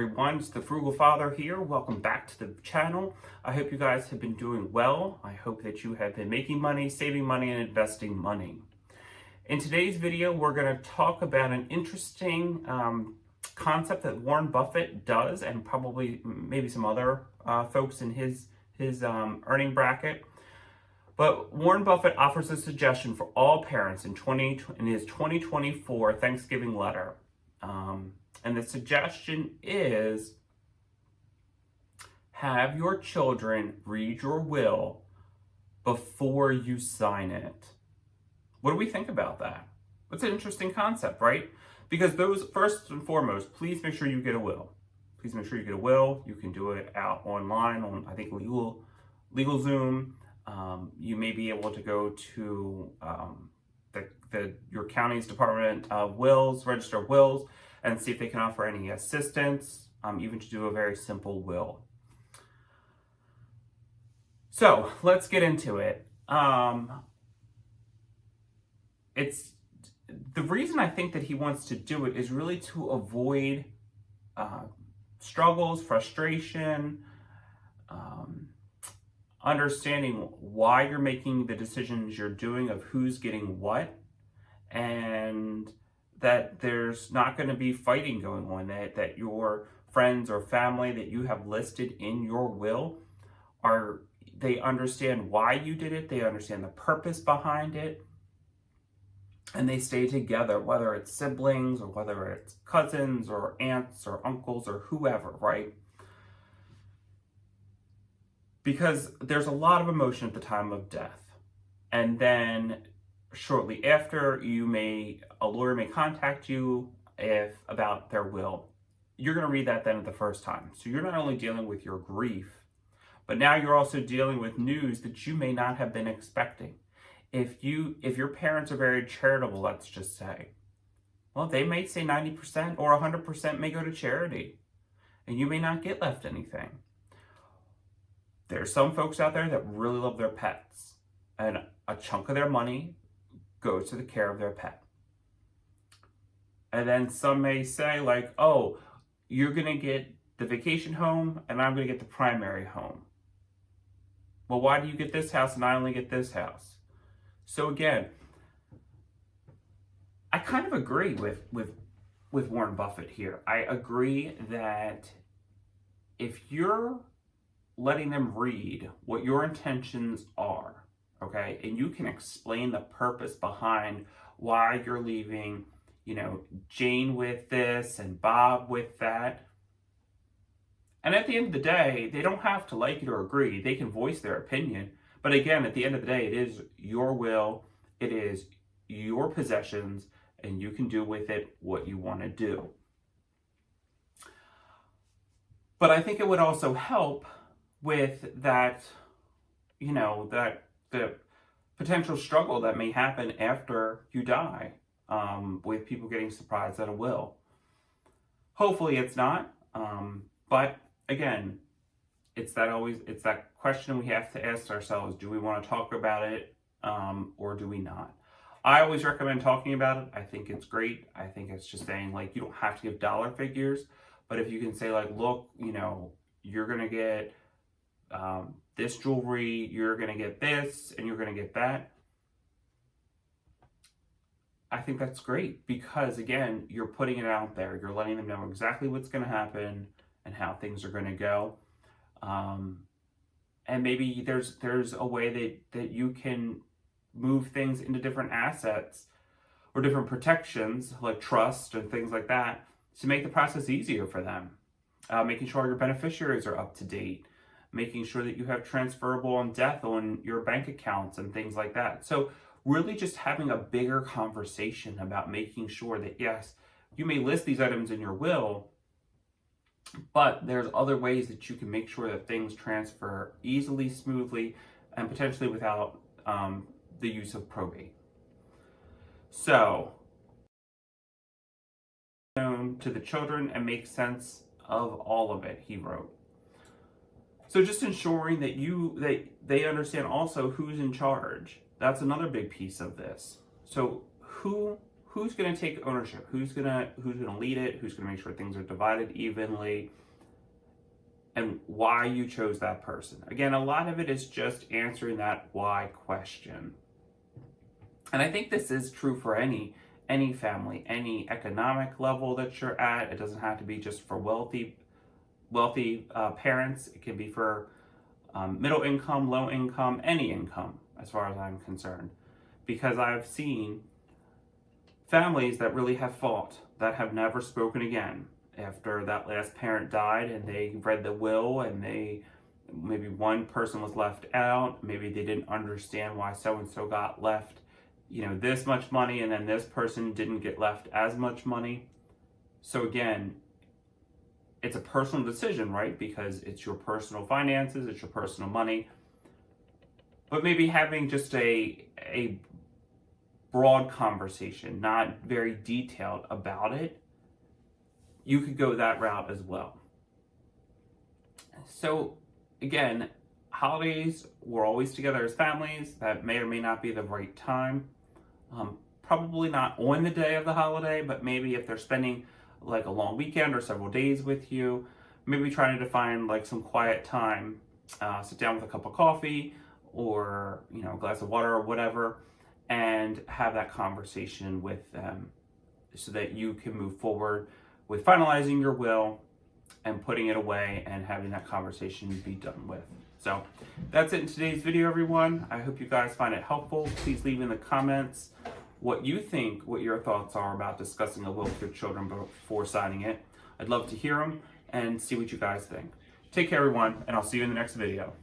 everyone, it's the Frugal Father here. Welcome back to the channel. I hope you guys have been doing well. I hope that you have been making money, saving money, and investing money. In today's video, we're going to talk about an interesting concept that Warren Buffett does, and probably maybe some other folks in his earning bracket. But Warren Buffett offers a suggestion for all parents in his 2024 Thanksgiving letter. And the suggestion is, have your children read your will before you sign it. What do we think about that? It's an interesting concept, right? Because those, first and foremost, please make sure you get a will. Please make sure you get a will. You can do it out online on, I think, LegalZoom. You may be able to go to your county's Department of Wills, Register of Wills, and see if they can offer any assistance, even to do a very simple will. So let's get into it. It's the reason I think that he wants to do it is really to avoid struggles, frustration, understanding why you're making the decisions you're doing of who's getting what, and that there's not going to be fighting going on, that your friends or family that you have listed in your will they understand why you did it, they understand the purpose behind it, and they stay together, whether it's siblings or whether it's cousins or aunts or uncles or whoever, right? Because there's a lot of emotion at the time of death. And then shortly after, a lawyer may contact you about their will. You're going to read that then at the first time. So you're not only dealing with your grief, but now you're also dealing with news that you may not have been expecting. If your parents are very charitable, let's just say, well, they may say 90% or 100% may go to charity, and you may not get left anything. There's some folks out there that really love their pets, and a chunk of their money goes to the care of their pet. And then some may say, like, oh, you're going to get the vacation home and I'm going to get the primary home. Well, why do you get this house and I only get this house? So again, I kind of agree with Warren Buffett here. I agree that if you're letting them read what your intentions are, okay, and you can explain the purpose behind why you're leaving, Jane with this and Bob with that. And at the end of the day, they don't have to like it or agree. They can voice their opinion. But again, at the end of the day, it is your will, it is your possessions, and you can do with it what you want to do. But I think it would also help with that, that the potential struggle that may happen after you die, with people getting surprised at a will. Hopefully it's not, but again, it's that question we have to ask ourselves: do we want to talk about it, or do we not? I always recommend talking about it. I think it's great. I think it's just saying, like, you don't have to give dollar figures, but if you can say, like, look, you're gonna get this jewelry, you're going to get this, and you're going to get that. I think that's great because, again, you're putting it out there. You're letting them know exactly what's going to happen and how things are going to go. And maybe there's a way that you can move things into different assets or different protections, like trust and things like that, to make the process easier for them. Making sure your beneficiaries are up to date. Making sure that you have transferable on death on your bank accounts and things like that. So really just having a bigger conversation about making sure that, yes, you may list these items in your will, but there's other ways that you can make sure that things transfer easily, smoothly, and potentially without the use of probate. So, known to the children and make sense of all of it, he wrote. So just ensuring that they understand also who's in charge. That's another big piece of this. So who who's going to take ownership? Who's going to lead it? Who's going to make sure things are divided evenly? And why you chose that person. Again, a lot of it is just answering that why question. And I think this is true for any family, any economic level that you're at. It doesn't have to be just for wealthy parents. It can be for middle income, low income, any income, as far as I'm concerned. Because I've seen families that really have fought, that have never spoken again after that last parent died, and they read the will, and maybe one person was left out, maybe they didn't understand why so-and-so got left, this much money, and then this person didn't get left as much money. So again, it's a personal decision, right? Because it's your personal finances, it's your personal money. But maybe having just a broad conversation, not very detailed about it, you could go that route as well. So again, holidays, we're always together as families. That may or may not be the right time. Probably not on the day of the holiday, but maybe if they're spending like a long weekend or several days with you, maybe trying to find like some quiet time, sit down with a cup of coffee or a glass of water or whatever, and have that conversation with them so that you can move forward with finalizing your will and putting it away and having that conversation be done with. So that's it in today's video, everyone. I hope you guys find it helpful. Please leave in the comments what you think, what your thoughts are about discussing a will with your children before signing it. I'd love to hear them and see what you guys think. Take care, everyone, and I'll see you in the next video.